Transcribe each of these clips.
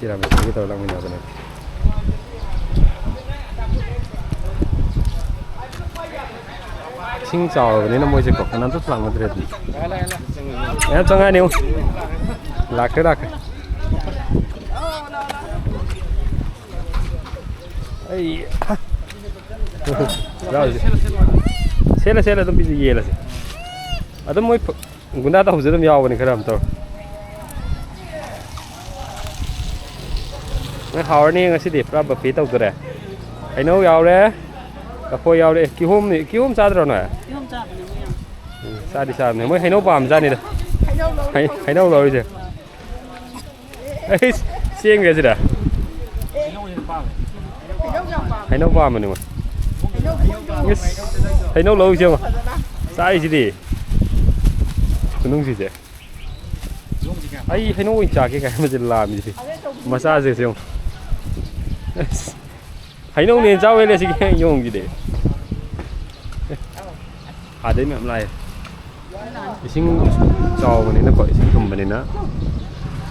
ꯁꯤꯔꯥꯃꯦ ꯁꯤꯒꯤ ꯇꯧꯔ ꯂꯥꯛꯃꯤꯟꯅꯕꯅꯦ ꯏꯁꯤꯡ ꯆꯥꯎꯔꯕꯅꯤꯅ ꯃꯣꯏꯁꯦꯀꯣ ꯀꯅꯥꯝꯇꯁꯨ ꯂꯥꯛꯅꯗ꯭ꯔꯦ ꯑꯗꯨꯝ ꯌꯥꯝ ꯆꯪꯉꯥꯏꯅꯤ ꯂꯥꯛꯈ꯭ꯔꯦ ꯑꯩ ꯁꯦꯠꯂ ꯑꯗꯨꯝ ꯄꯤꯖ ꯌꯦꯜꯂꯁꯤ ꯑꯗꯨꯝ ꯃꯣꯏ ꯒꯨꯟꯗꯥ ꯇꯧꯕꯁꯨ ꯑꯗꯨꯝ ꯌꯥꯎꯕꯅꯤ ꯈꯔ ꯑꯃ ꯇꯧꯔ ꯅꯣꯏ ꯍꯥꯎꯔꯅꯤ ꯉꯁꯤꯗꯤ ꯄꯨꯔꯥ ꯕꯐꯦ ꯇꯧꯗꯣꯔꯦ ꯍꯩꯅꯧ ꯌꯥꯎꯔꯦ ꯂꯐꯣꯏ ꯌꯥꯎꯔꯦ ꯀꯤꯍꯣꯝ ꯆꯥꯗ꯭ꯔꯣ ꯅꯣꯏ ꯆꯥꯕꯅꯦ ꯃꯣꯏ ꯍꯩꯅꯧ ꯄꯥꯝꯖꯥꯠꯅꯤꯗ ꯍꯩꯅꯧ ꯂꯧꯔꯤꯁꯦ ꯑꯩ ꯆꯦꯡꯒꯦ ꯁꯤꯗ ꯍꯩꯅꯧ ꯄꯥꯝꯕꯅꯤ ꯃꯣꯏ ꯍꯩꯅꯧ ꯂꯧꯔꯤꯁꯦ ꯑꯃ ꯆꯥꯔꯤꯁꯤꯗꯤ ꯈꯨꯅꯨꯡꯁꯤꯁꯦ ꯑꯩ ꯍꯩꯅꯧ ꯑꯣꯏꯅ ꯆꯥꯒꯦ ꯀꯥꯏꯅ ꯂꯥꯝꯃꯤꯁꯤꯗꯤ ꯃꯆꯥꯁꯦ ꯌꯦꯡꯉꯨ ꯍꯩꯅꯧꯅꯦꯅ ꯆꯥꯎ ꯍꯦꯜꯂꯦ ꯁꯤꯒꯤ ꯌꯣꯡꯁꯤꯗꯤ ꯑꯥꯗꯩ ꯃꯌꯥꯝ ꯂꯥꯛꯑꯦ ꯏꯁꯤꯡ ꯆꯥꯎꯕꯅꯤꯅꯀꯣ ꯏꯁꯤꯡ ꯊꯨꯝꯕꯅꯤꯅ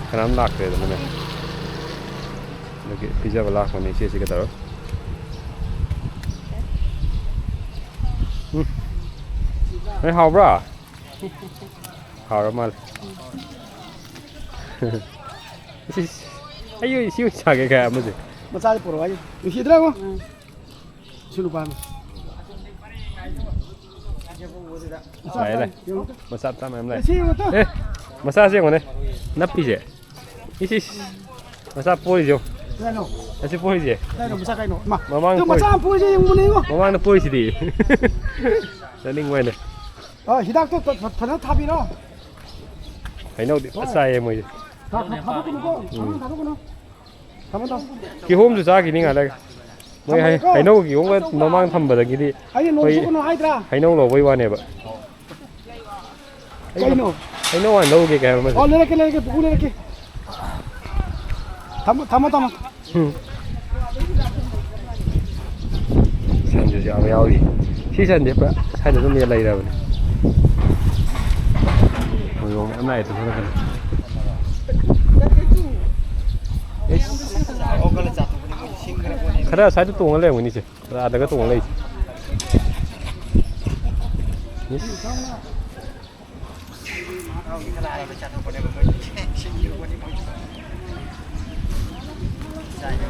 ꯀꯅꯥꯝ ꯂꯥꯛꯇ꯭ꯔꯦꯗꯅꯅꯦ ꯑꯗꯨꯒꯤ ꯄꯤꯖꯕ ꯂꯥꯛꯄꯅꯤ ꯏꯆꯦꯁꯤꯒ ꯇꯧꯔ ꯅꯣꯏ ꯍꯥꯎꯕ꯭ꯔꯥ ꯍꯥꯎꯔ ꯃꯥꯜꯂꯦ ꯑꯩ ꯁꯤ ꯑꯣꯏꯅ ꯆꯥꯒꯦ ꯀꯥꯏ ꯑꯃꯁꯦ ꯃꯆꯥꯗꯤ ꯄꯨꯔꯛꯑꯣ ꯑꯩ ꯅꯨꯡꯁꯤꯗ꯭ꯔꯥ ꯁꯤ ꯅꯨꯄꯥꯅꯤ ꯂꯥꯛꯑꯦ ꯃꯆꯥ ꯃꯌꯥꯝ ꯂꯥꯛꯑꯦ ꯃꯆꯥꯁꯦ ꯌꯦꯡꯉꯣꯅꯦ ꯅꯞꯄꯤꯁꯦ ꯏꯁ ꯃꯆꯥ ꯄꯣꯔꯤꯁꯦ ꯑꯁꯤ ꯄꯣꯔꯤꯁꯦ ꯃꯃꯥꯡꯗ ꯄꯣꯔꯤꯁꯤꯗꯤ ꯆꯥꯅꯤꯡꯕ ꯍꯥꯏꯅ ꯍꯤꯗꯥꯛꯇꯣ ꯐꯖꯅ ꯊꯥꯕꯤꯔꯣ ꯍꯩꯅꯧꯗꯤ ꯐꯖ ꯆꯥꯏꯌꯦ ꯃꯣꯏꯁꯦ ꯀꯤꯍꯣꯝꯁꯨ ꯆꯥꯈꯤꯅꯤ ꯉꯥꯏ ꯃꯣꯏ ꯍꯩꯅꯧ ꯀꯤꯍꯣꯝꯒ ꯃꯃꯥꯡ ꯊꯝꯕꯗꯒꯤꯗꯤ ꯍꯩꯅꯧ ꯂꯧꯕꯩ ꯋꯥꯅꯦꯕ ꯍꯩꯅꯧ ꯋꯥꯅ ꯂꯧꯒꯦ ꯀꯩ ꯍꯥꯏꯕ ꯂꯩꯔꯛꯀꯦ ꯄꯨꯄꯨ ꯂꯩꯔꯛꯀꯦ ꯊꯝꯃꯣ ꯁꯟꯁꯨ ꯌꯥꯎꯔꯤ ꯁꯤ ꯁꯟꯁꯦ ꯄꯨꯔꯥ ꯁ꯭ꯋꯥꯏꯗ ꯑꯗꯨꯝ ꯂꯩꯔꯕꯅꯤ ꯃꯣꯏꯔꯣꯡ ꯃꯌꯥꯝ ꯂꯥꯛꯑꯦ ꯊꯣꯛꯂꯛꯀꯅꯤ ꯈꯔ ꯁ꯭ꯋꯥꯏꯗ ꯇꯣꯡꯉ ꯂꯩꯔꯝꯒꯅꯤꯁꯦ ꯑꯥꯗꯒ ꯇꯣꯡꯉ ꯂꯩꯁꯦ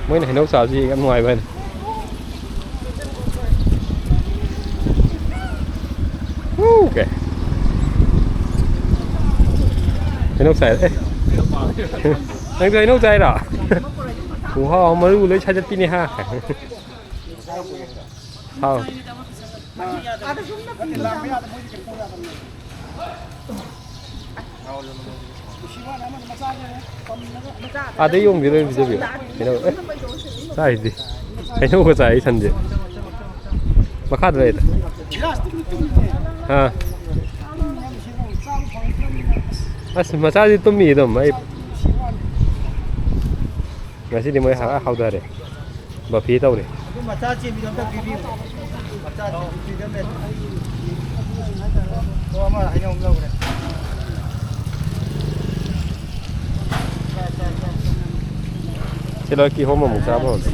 ꯃꯣꯏꯅ ꯍꯩꯅꯧ ꯆꯥꯕꯁꯤ ꯌꯥꯝ ꯅꯨꯡꯉꯥꯏꯕ ꯍꯥꯏꯅ Okay. Hꯩꯅꯧ ꯆꯥꯏ ꯅꯪꯁꯨ ꯍꯩꯅꯧ ꯆꯥꯏꯔꯣ ꯈꯨꯍꯥꯎ ꯃꯔꯨ ꯂꯣꯏ ꯁꯥꯏꯗꯠꯄꯤꯅꯤ ꯍꯥ ꯍꯥꯎ ꯑꯥꯗꯩ ꯌꯣꯡꯗꯤ ꯂꯣꯏ ꯄꯤꯖꯕꯤꯌꯨ ꯍꯩꯅꯧ ꯆꯥꯏꯁꯤꯗꯤ ꯍꯩꯅꯧꯒ ꯆꯥꯏ ꯁꯟꯁꯦ ꯃꯈꯥꯗ ꯂꯩꯗ ꯑꯁ ꯃꯆꯥꯁꯤ ꯇꯨꯝꯃꯤ ꯑꯗꯨꯝ ꯑꯩ ꯉꯁꯤꯗꯤ ꯃꯣꯏ ꯍꯥꯎꯊꯔꯦ ꯕꯐꯦ ꯇꯧꯔꯦ ꯁꯤꯗ ꯀꯤꯍꯣꯝ ꯑꯃꯨꯛ ꯆꯥꯕ ꯍꯧꯔꯁꯤ